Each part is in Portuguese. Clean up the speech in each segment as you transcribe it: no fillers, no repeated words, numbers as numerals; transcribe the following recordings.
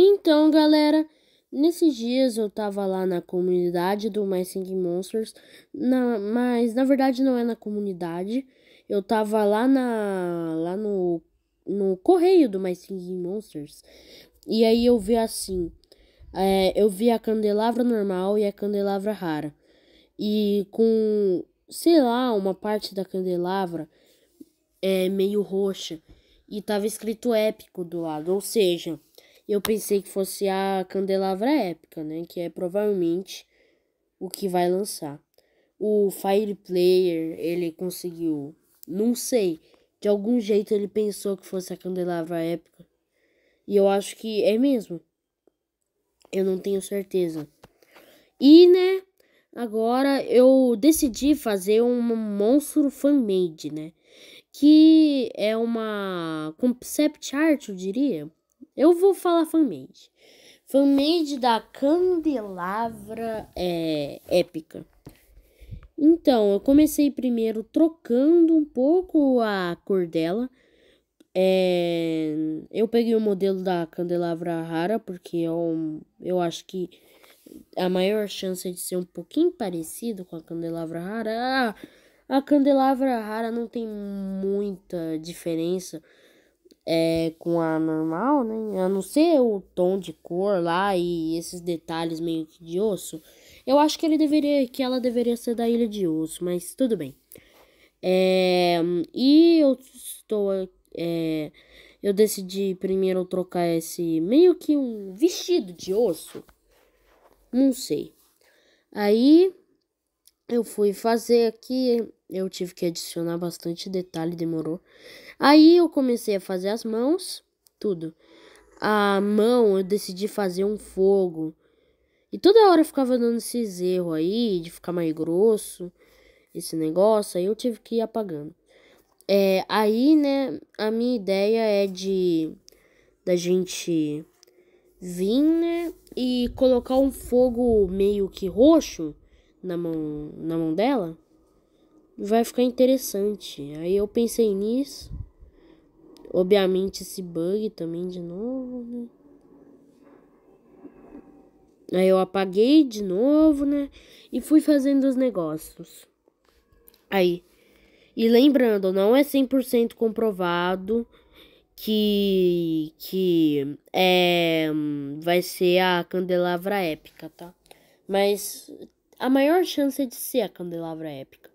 Então, galera, nesses dias eu tava lá na comunidade do My Singing Monsters, mas na verdade não é na comunidade. Eu tava lá no correio do My Singing Monsters. E aí eu vi assim, eu vi a candelabra normal e a candelabra rara. E com, sei lá, uma parte da candelabra meio roxa. E tava escrito épico do lado, ou seja, eu pensei que fosse a candelabra épica, né? Que é provavelmente o que vai lançar. O Fire Player, ele conseguiu, não sei, de algum jeito ele pensou que fosse a candelabra épica. E eu acho que é mesmo. Eu não tenho certeza. E, né, agora eu decidi fazer um monstro fan-made, né? Que é uma concept art, eu diria. Eu vou falar fan-made. Fan-made da candelabra épica. Então, eu comecei primeiro trocando um pouco a cor dela. Eu peguei o modelo da candelabra rara, porque eu acho que a maior chance é de ser um pouquinho parecido com a candelabra rara. A candelabra rara não tem muita diferença com a normal, né? A não ser o tom de cor lá e esses detalhes meio que de osso. Eu acho que ela deveria ser da Ilha de Osso, mas tudo bem. E eu estou. é, eu decidi primeiro trocar esse meio que um vestido de osso. Não sei. Aí eu fui fazer aqui, eu tive que adicionar bastante detalhe, demorou. Aí eu comecei a fazer as mãos, tudo. A mão eu decidi fazer um fogo. E toda hora eu ficava dando esses erros aí, de ficar mais grosso, esse negócio, aí eu tive que ir apagando. Aí, né, a minha ideia é da gente vir, né, e colocar um fogo meio que roxo na mão dela. Vai ficar interessante. Aí eu pensei nisso. Obviamente esse bug também de novo, né? Aí eu apaguei de novo, né? E fui fazendo os negócios. Aí. E lembrando, não é 100% comprovado que vai ser a candelabra épica, tá? Mas a maior chance é de ser a candelabra épica.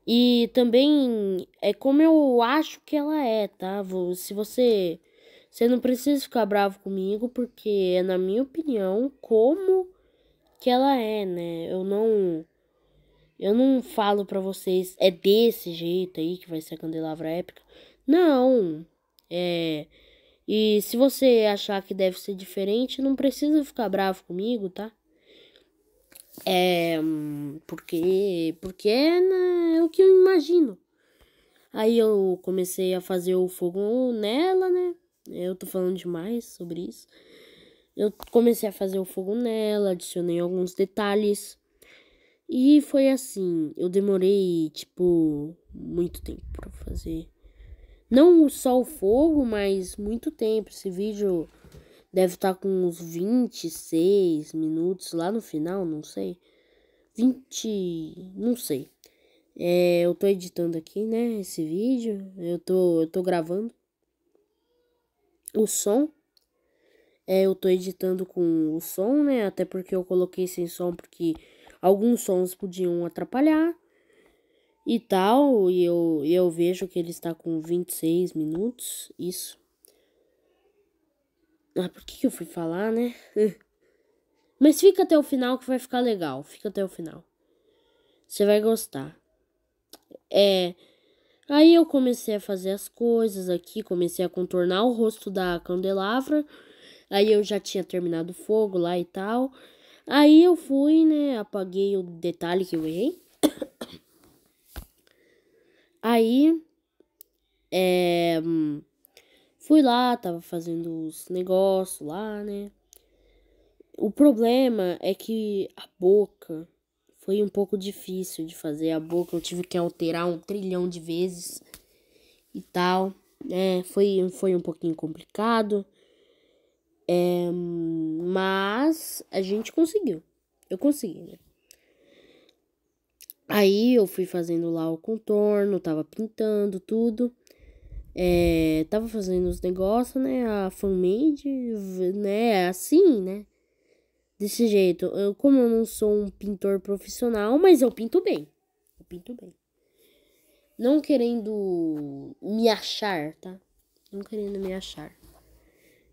E também é como eu acho que ela é, tá? Se você não precisa ficar bravo comigo, porque é na minha opinião como que ela é, né? Eu não falo pra vocês é desse jeito aí que vai ser a candelabra épica. Não. É, e se você achar que deve ser diferente, não precisa ficar bravo comigo, tá? Porque é o que eu imagino. Aí eu comecei a fazer o fogo nela, né? Eu tô falando demais sobre isso. Eu comecei a fazer o fogo nela, adicionei alguns detalhes. E foi assim, eu demorei, tipo, muito tempo pra fazer. Não só o fogo, mas muito tempo. Esse vídeo deve estar com uns 26 minutos lá no final, não sei. 20, não sei. Eu tô editando aqui, né, esse vídeo. Eu tô gravando o som. Eu tô editando com o som, né, até porque eu coloquei sem som porque alguns sons podiam atrapalhar e tal. E eu vejo que ele está com 26 minutos, isso. Ah, por que eu fui falar, né? Mas fica até o final que vai ficar legal. Fica até o final. Você vai gostar. Aí eu comecei a fazer as coisas aqui, comecei a contornar o rosto da candelabra. Aí eu já tinha terminado o fogo lá e tal. Aí eu fui, né, apaguei o detalhe que eu errei. Aí, fui lá, tava fazendo os negócios lá, né. O problema é que a boca foi um pouco difícil de fazer. A boca eu tive que alterar 1 trilhão de vezes e tal, né? Foi um pouquinho complicado. Mas a gente conseguiu. Eu consegui, né? Aí eu fui fazendo lá o contorno, tava pintando tudo. Tava fazendo os negócios, né? A fanmade, né? Assim, né? Desse jeito. Como eu não sou um pintor profissional, mas eu pinto bem. Eu pinto bem. Não querendo me achar, tá? Não querendo me achar.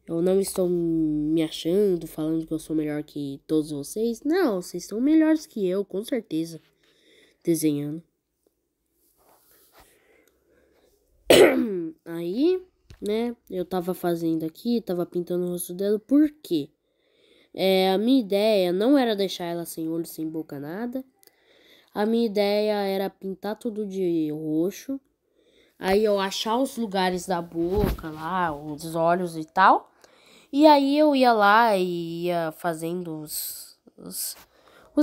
Eu não estou me achando, falando que eu sou melhor que todos vocês. Não, vocês são melhores que eu, com certeza. Desenhando. Aí, né, eu tava fazendo aqui, tava pintando o rosto dela, por quê? A minha ideia não era deixar ela sem olho, sem boca, nada. A minha ideia era pintar tudo de roxo. Aí eu achar os lugares da boca lá, os olhos e tal. E aí eu ia lá e ia fazendo os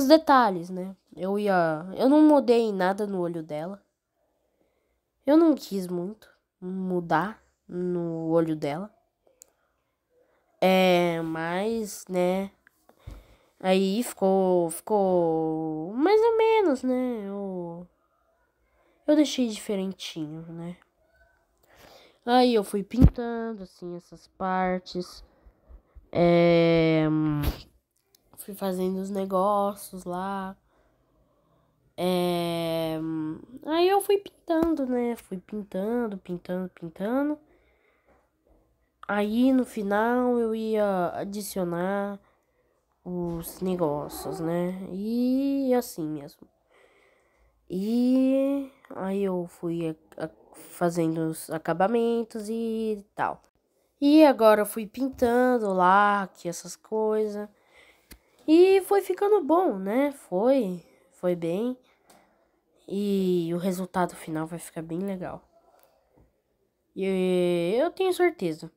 detalhes, né? Eu não mudei nada no olho dela. Eu não quis muito mudar no olho dela. Mas, né? Aí ficou mais ou menos, né? Eu deixei diferentinho, né? Aí eu fui pintando, assim, essas partes. Fui fazendo os negócios lá. Aí eu fui pintando, né? Fui pintando. Aí no final eu ia adicionar os negócios, né? E assim mesmo. E aí eu fui fazendo os acabamentos e tal. E agora eu fui pintando lá, aqui essas coisas. E foi ficando bom, né? Foi bem. E o resultado final vai ficar bem legal. E eu tenho certeza.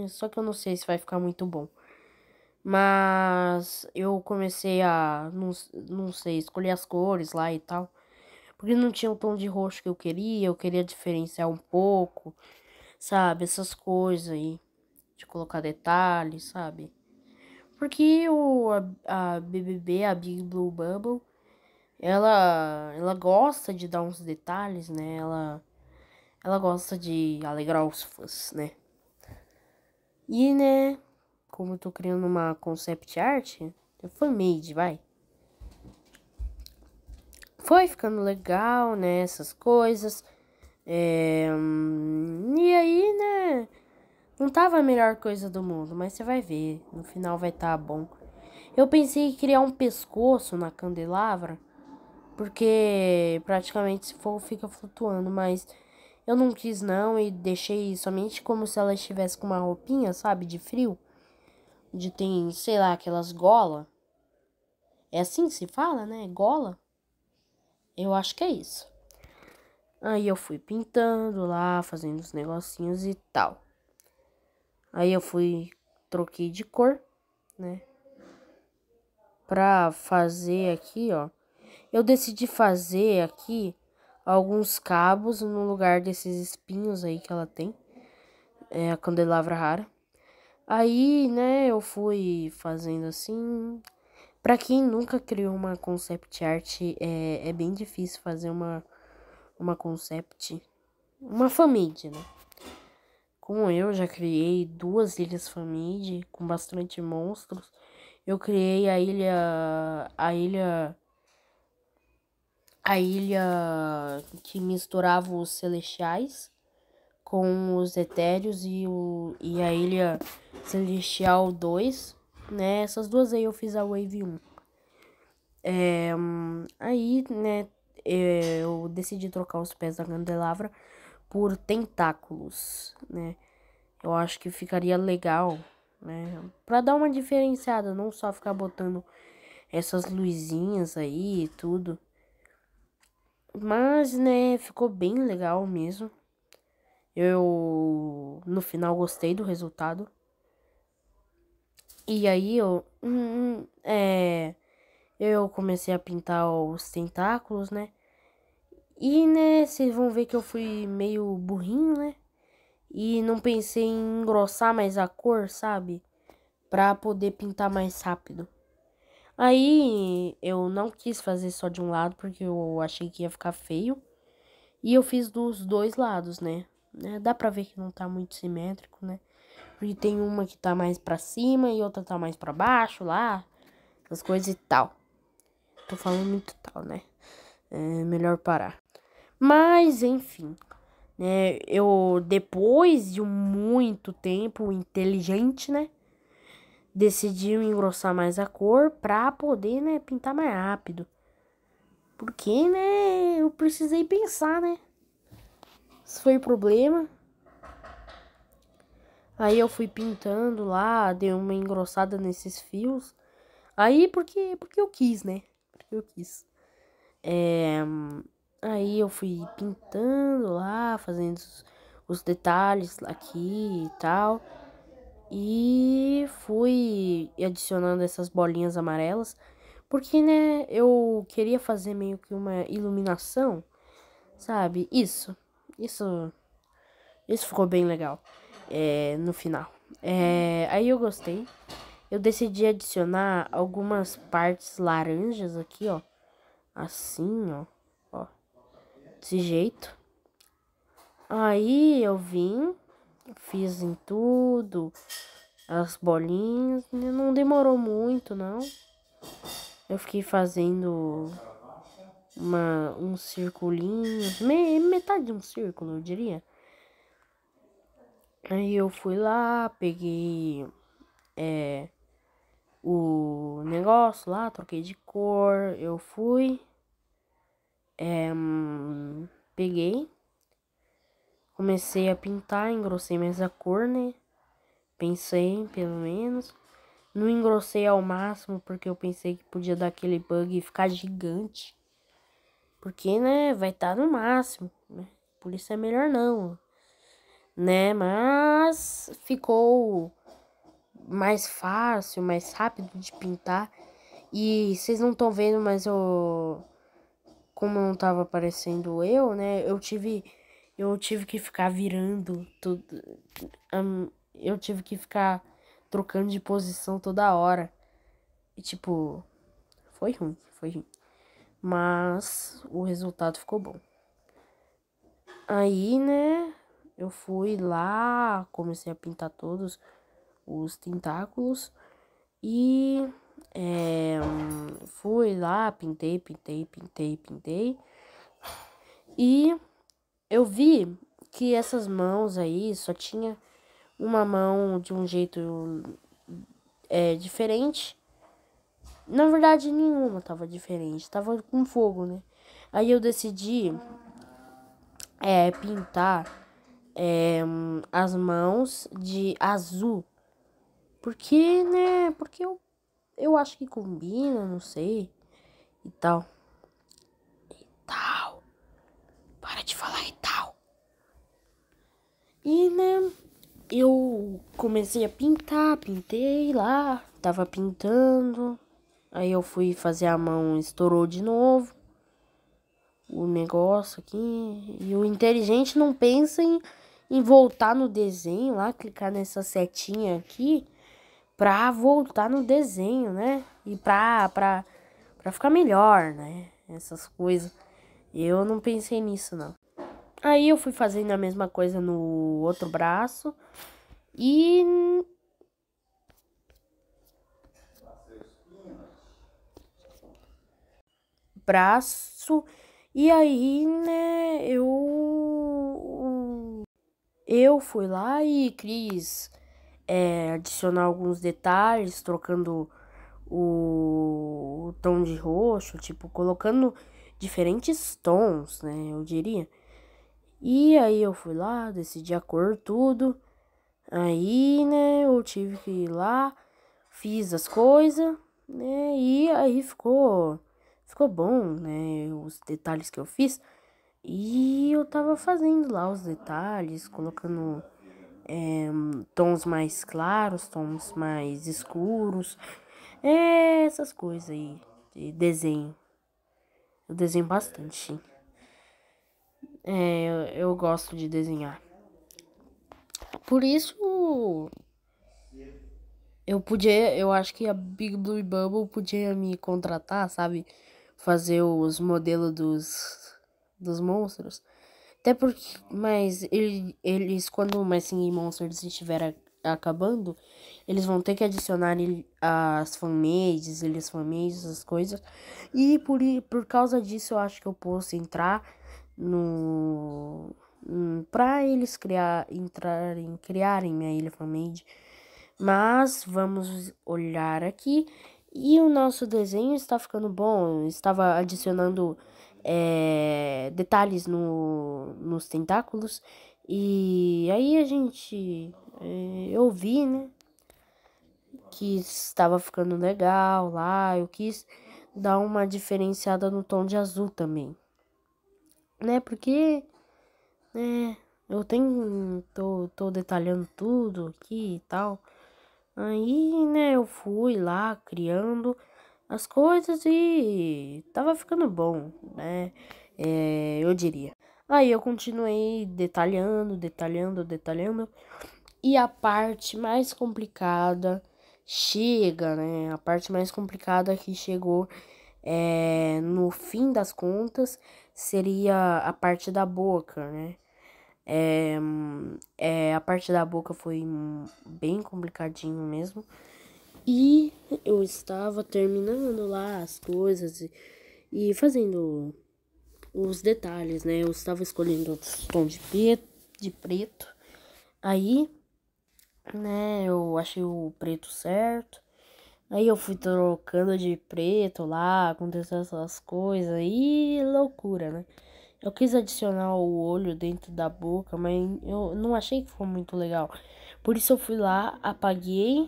Só que eu não sei se vai ficar muito bom. Mas eu comecei a, não sei, escolher as cores lá e tal. Porque não tinha o tom de roxo que eu queria diferenciar um pouco, sabe? Essas coisas aí, de colocar detalhes, sabe? Porque a BBB, a Big Blue Bubble, ela gosta de dar uns detalhes, né? Ela gosta de alegrar os fãs, né? E, né, como eu tô criando uma concept art, fanmade, vai. Foi ficando legal, né, essas coisas. E aí, né, não tava a melhor coisa do mundo, mas você vai ver, no final vai tá bom. Eu pensei em criar um pescoço na candelabra, porque praticamente se for fica flutuando, mas eu não quis não e deixei somente como se ela estivesse com uma roupinha, sabe, de frio. De tem, sei lá, aquelas gola. É assim que se fala, né? Gola? Eu acho que é isso. Aí eu fui pintando lá, fazendo os negocinhos e tal. Aí eu troquei de cor, né? Pra fazer aqui, ó. Eu decidi fazer aqui alguns cabos no lugar desses espinhos aí que ela tem. É a candelabra rara. Aí, né, eu fui fazendo assim. Pra quem nunca criou uma concept art, é bem difícil fazer uma concept. Uma família, né? Como eu já criei 2 ilhas família com bastante monstros. Eu criei a ilha que misturava os celestiais com os etéreos e a ilha celestial 2, né? Essas duas aí eu fiz a Wave 1. Aí, né, eu decidi trocar os pés da candelabra por tentáculos, né? Eu acho que ficaria legal, né? Pra dar uma diferenciada, não só ficar botando essas luzinhas aí e tudo. Mas, né, ficou bem legal mesmo. Eu, no final, gostei do resultado. E aí, eu comecei a pintar os tentáculos, né? E, né, vocês vão ver que eu fui meio burrinho, né? e não pensei em engrossar mais a cor, sabe? Pra poder pintar mais rápido. Aí eu não quis fazer só de um lado porque eu achei que ia ficar feio. E eu fiz dos dois lados, né? Dá pra ver que não tá muito simétrico, né? Porque tem uma que tá mais pra cima e outra tá mais pra baixo lá. Essas coisas e tal. Tô falando muito tal, né? É melhor parar. Mas, enfim, né? Eu, depois de muito tempo inteligente, né? Decidi engrossar mais a cor pra poder, né? Pintar mais rápido. Porque, né? Eu precisei pensar, né? Esse foi o problema. Aí eu fui pintando lá, dei uma engrossada nesses fios. Aí porque eu quis, né? Porque eu quis. Aí eu fui pintando lá, fazendo os detalhes aqui e tal. E fui adicionando essas bolinhas amarelas. Porque, né, eu queria fazer meio que uma iluminação, sabe? Isso, isso ficou bem legal, no final. Aí eu gostei. Eu decidi adicionar algumas partes laranjas aqui, ó. Assim, ó. Desse jeito. Aí eu vim, fiz em tudo, as bolinhas. Não demorou muito, não. Eu fiquei fazendo um circulinho, metade de um círculo, eu diria. Aí eu fui lá, peguei o negócio lá, troquei de cor. Eu fui, peguei, comecei a pintar, engrossei mais a cor, né? Pensei, pelo menos. Não engrossei ao máximo porque eu pensei que podia dar aquele bug e ficar gigante. Porque, né, vai estar no máximo, né? Por isso é melhor não, né? Mas ficou mais fácil, mais rápido de pintar. E vocês não estão vendo, mas eu, como não tava aparecendo eu, né? Eu tive que ficar virando tudo. Eu tive que ficar trocando de posição toda hora. E tipo, foi ruim, foi ruim. Mas o resultado ficou bom. Aí, né, eu fui lá, comecei a pintar todos os tentáculos e fui lá, pintei. E eu vi que essas mãos aí só tinha uma mão de um jeito diferente. Na verdade, nenhuma tava diferente, tava com fogo, né? Aí eu decidi pintar as mãos de azul. Porque, né? Porque eu acho que combina, não sei. E tal. E tal. Para de falar e tal. E, né? Eu comecei a pintar, pintei lá. Tava pintando. Aí eu fui fazer a mão, estourou de novo o negócio aqui. E o inteligente não pensa em voltar no desenho lá, clicar nessa setinha aqui pra voltar no desenho, né? E pra ficar melhor, né? Essas coisas. Eu não pensei nisso, não. Aí eu fui fazendo a mesma coisa no outro braço. E braço. E aí, né, eu fui lá e quis adicionar alguns detalhes, trocando o tom de roxo, tipo, colocando diferentes tons, né, eu diria. E aí eu fui lá, decidi a cor, tudo. Aí, né, eu tive que ir lá, fiz as coisas, né, e aí ficou bom, né, os detalhes que eu fiz. E eu tava fazendo lá os detalhes, colocando tons mais claros, tons mais escuros, essas coisas aí de desenho. Eu desenho bastante, sim. Eu gosto de desenhar. Por isso, eu acho que a Big Blue Bubble podia me contratar, sabe? Fazer os modelos dos monstros. Até porque, mas eles quando o My Singing Monsters estiver acabando, eles vão ter que adicionar as fanmages, as coisas. E por causa disso, eu acho que eu posso entrar no pra eles criarem minha ilha fanmade. Mas vamos olhar aqui. E o nosso desenho está ficando bom. Eu estava adicionando detalhes nos tentáculos. E aí a gente. Eu vi, né? Que estava ficando legal lá. Eu quis dar uma diferenciada no tom de azul também. Né? Porque. Eu tô detalhando tudo aqui e tal. Aí, né, eu fui lá criando as coisas e tava ficando bom, né? Eu diria. Aí eu continuei detalhando. E a parte mais complicada chega, né? A parte mais complicada que chegou no fim das contas seria a parte da boca, né? A parte da boca foi bem complicadinho mesmo. E eu estava terminando lá as coisas e fazendo os detalhes, né? Eu estava escolhendo os tons de preto. Aí, né, eu achei o preto certo. Aí eu fui trocando de preto lá, aconteceu essas coisas e loucura, né? Eu quis adicionar o olho dentro da boca, mas eu não achei que ficou muito legal. Por isso eu fui lá, apaguei.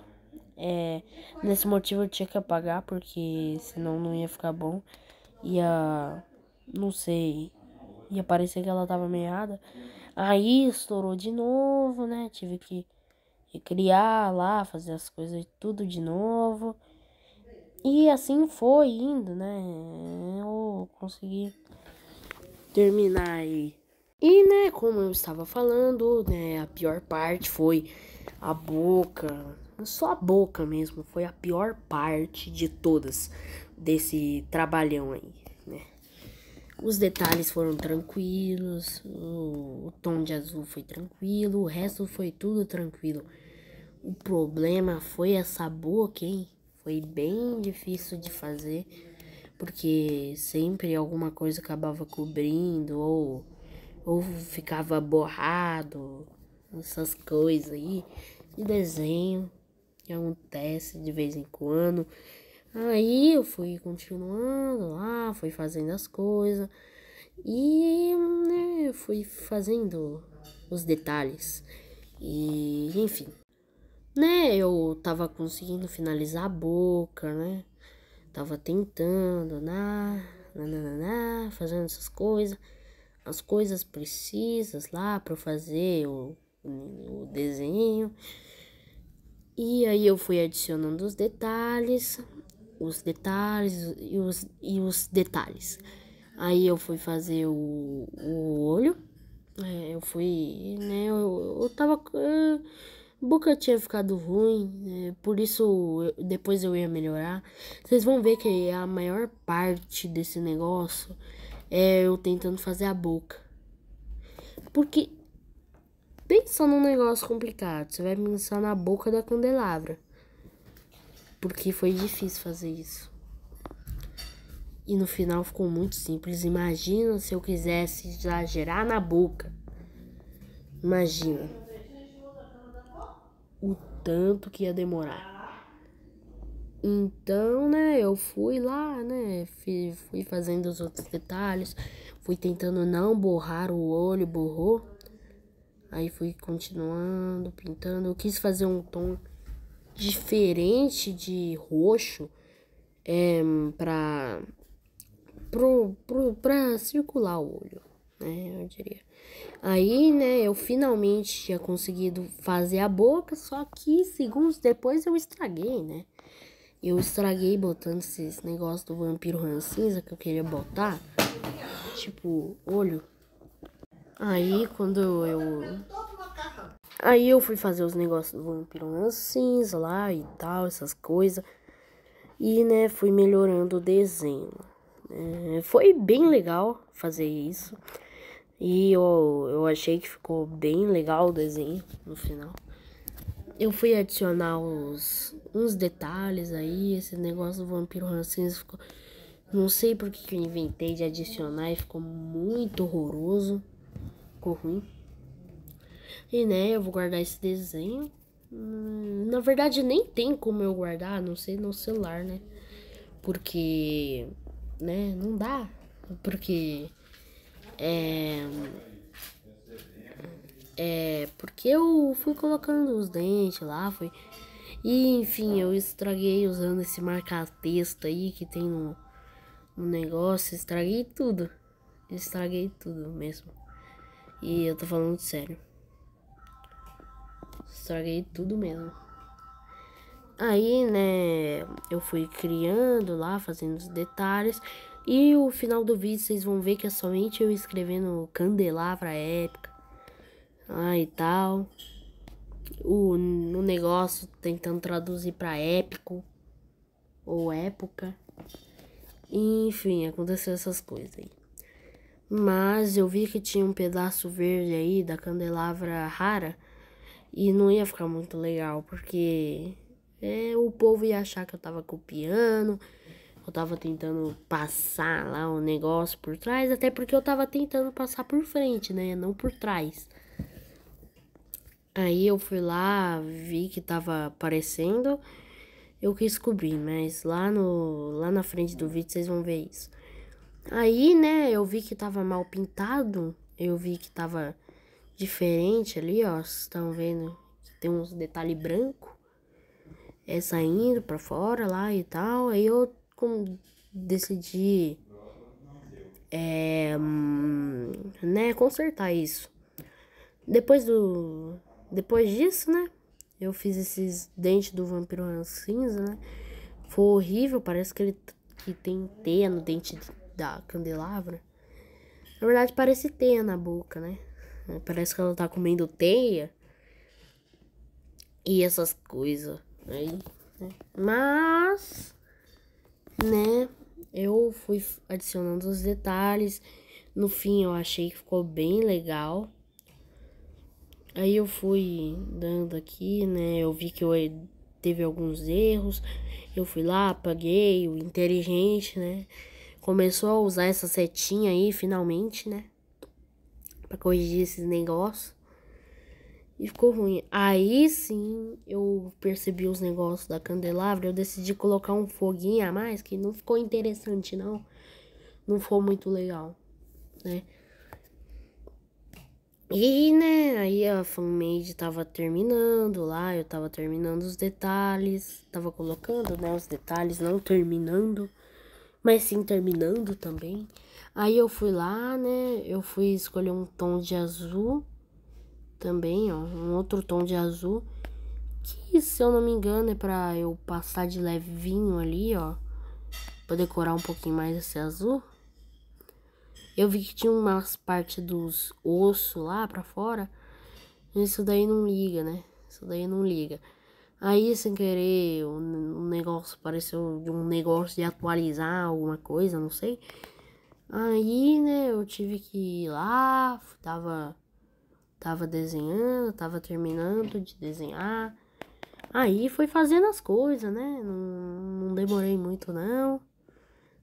Nesse motivo eu tinha que apagar, porque senão não ia ficar bom. Ia, não sei, ia parecer que ela tava meada. Aí estourou de novo, né? Tive que recriar lá, fazer as coisas tudo de novo. E assim foi indo, né? Eu consegui terminar aí. E, né, como eu estava falando, né, a pior parte foi a boca. Só a boca mesmo, foi a pior parte de todas desse trabalhão aí, né? Os detalhes foram tranquilos, o tom de azul foi tranquilo, o resto foi tudo tranquilo. O problema foi essa boca, hein? Foi bem difícil de fazer, porque sempre alguma coisa acabava cobrindo ou ficava borrado, essas coisas aí de desenho que acontece de vez em quando. Aí eu fui continuando lá, fui fazendo as coisas e né, fui fazendo os detalhes. E enfim, né, eu tava conseguindo finalizar a boca, né? Tava tentando, fazendo essas coisas, as coisas precisas lá para fazer o desenho. E aí eu fui adicionando os detalhes e os detalhes. Aí eu fui fazer o olho. Eu fui, né? Eu tava. A boca tinha ficado ruim, por isso depois eu ia melhorar. Vocês vão ver que a maior parte desse negócio é eu tentando fazer a boca. Porque pensa num negócio complicado, você vai pensar na boca da candelabra. Porque foi difícil fazer isso. E no final ficou muito simples. Imagina se eu quisesse exagerar na boca. Imagina o tanto que ia demorar. Então, né, eu fui lá, né, fui fazendo os outros detalhes, fui tentando não borrar o olho, borrou. Aí fui continuando, pintando. Eu quis fazer um tom diferente de roxo, pra, pra circular o olho, né, eu diria. Aí, né, eu finalmente tinha conseguido fazer a boca, só que segundos depois eu estraguei, né. Eu estraguei botando esses negócios do vampiro rancinza que eu queria botar. Tipo, olho. Aí quando Aí eu fui fazer os negócios do Vampiro Cinza lá e tal, essas coisas. E, né, fui melhorando o desenho. Foi bem legal fazer isso. E eu achei que ficou bem legal o desenho no final. Eu fui adicionar uns detalhes aí. Esse negócio do Vampiro Cinza ficou... Não sei por que eu inventei de adicionar e ficou muito horroroso. Ficou ruim. E, né, eu vou guardar esse desenho. Na verdade, nem tem como eu guardar, a não sei no celular, né? Porque, né, não dá. Porque, porque eu fui colocando os dentes lá, foi... E, enfim, eu estraguei usando esse marca-texto aí que tem no negócio. Estraguei tudo. Estraguei tudo mesmo. E eu tô falando sério. Estraguei tudo mesmo. Aí, né, eu fui criando lá, fazendo os detalhes. E o final do vídeo vocês vão ver que é somente eu escrevendo Candelabra Épica. E tal. No negócio tentando traduzir pra épico. Ou época. Enfim, aconteceu essas coisas aí. Mas eu vi que tinha um pedaço verde aí da candelabra rara. E não ia ficar muito legal, porque o povo ia achar que eu tava copiando. Eu tava tentando passar lá o negócio por trás. Até porque eu tava tentando passar por frente, né? Não por trás. Aí eu fui lá, vi que tava aparecendo. Eu quis cobrir, mas lá na frente do vídeo vocês vão ver isso. Aí, né, eu vi que tava mal pintado. Eu vi que tava diferente ali, ó. Vocês estão vendo que tem uns detalhes brancos. Saindo pra fora lá e tal. Aí eu decidi, né, consertar isso. Depois disso, né, eu fiz esses dentes do Vampiro Cinza, né. Foi horrível, parece que tem teia no dente da candelabra. Na verdade, parece teia na boca, né? Parece que ela tá comendo teia. E essas coisas aí, né? Mas, né, eu fui adicionando os detalhes. No fim, eu achei que ficou bem legal. Aí eu fui dando aqui, né? Eu vi que teve alguns erros. Eu fui lá, apaguei. O inteligente, né? Começou a usar essa setinha aí, finalmente, né? Pra corrigir esses negócios. E ficou ruim. Aí sim, eu percebi os negócios da candelabra. Eu decidi colocar um foguinho a mais, que não ficou interessante, não. Não ficou muito legal, né? E, né, aí a fanmade tava terminando lá, eu tava terminando os detalhes, tava colocando, né, os detalhes, não terminando, mas sim terminando também. Aí eu fui lá, né, eu fui escolher um tom de azul também, ó, um outro tom de azul, que se eu não me engano é pra eu passar de levinho ali, ó, pra decorar um pouquinho mais esse azul. Eu vi que tinha umas partes dos ossos lá pra fora. Isso daí não liga, né? Isso daí não liga. Aí, sem querer, um negócio pareceu de um negócio de atualizar alguma coisa, não sei. Aí, né, eu tive que ir lá, tava desenhando, tava terminando de desenhar. Aí foi fazendo as coisas, né? Não demorei muito, não,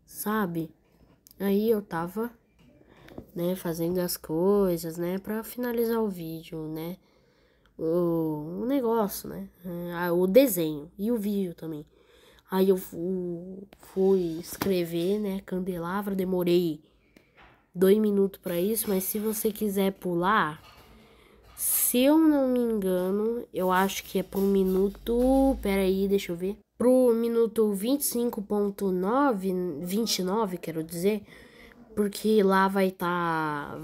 sabe? Aí eu tava, né, fazendo as coisas, né, pra finalizar o vídeo, né, o negócio, né, o desenho e o vídeo também. Aí eu fui escrever, né, candelabra, demorei 2 minutos pra isso, mas se você quiser pular, se eu não me engano, eu acho que é pro minuto, pera aí, deixa eu ver, pro minuto 29, quero dizer, porque lá vai tá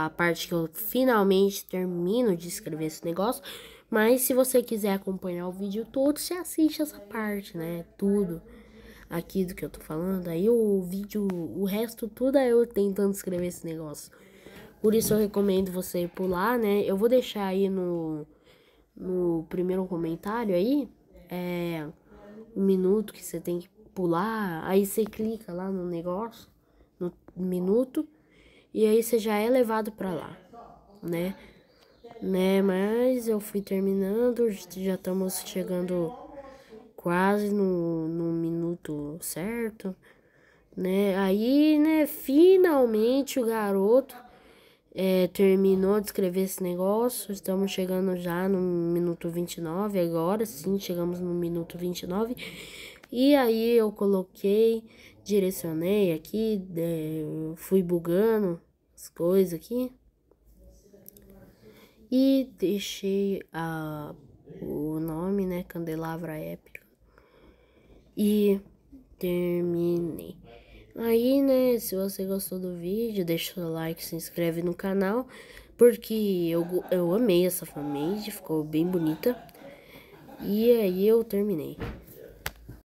a parte que eu finalmente termino de escrever esse negócio. Mas se você quiser acompanhar o vídeo todo, você assiste essa parte, né? Tudo aqui do que eu tô falando. Aí o vídeo, o resto tudo é eu tentando escrever esse negócio. Por isso eu recomendo você pular, né? Eu vou deixar aí no primeiro comentário aí, é um minuto que você tem que pular, aí você clica lá no negócio, no minuto, e aí você já é levado pra lá, né? Mas eu fui terminando, já estamos chegando quase no minuto certo, né? Aí, né, finalmente o garoto terminou de escrever esse negócio. Estamos chegando já no minuto 29 agora, sim, chegamos no minuto 29. E aí eu coloquei, direcionei aqui, fui bugando as coisas aqui. E deixei o nome, né, Candelabra Épica. E terminei. Aí, né, se você gostou do vídeo, deixa o like, se inscreve no canal, porque eu amei essa fanmade, ficou bem bonita. E aí eu terminei.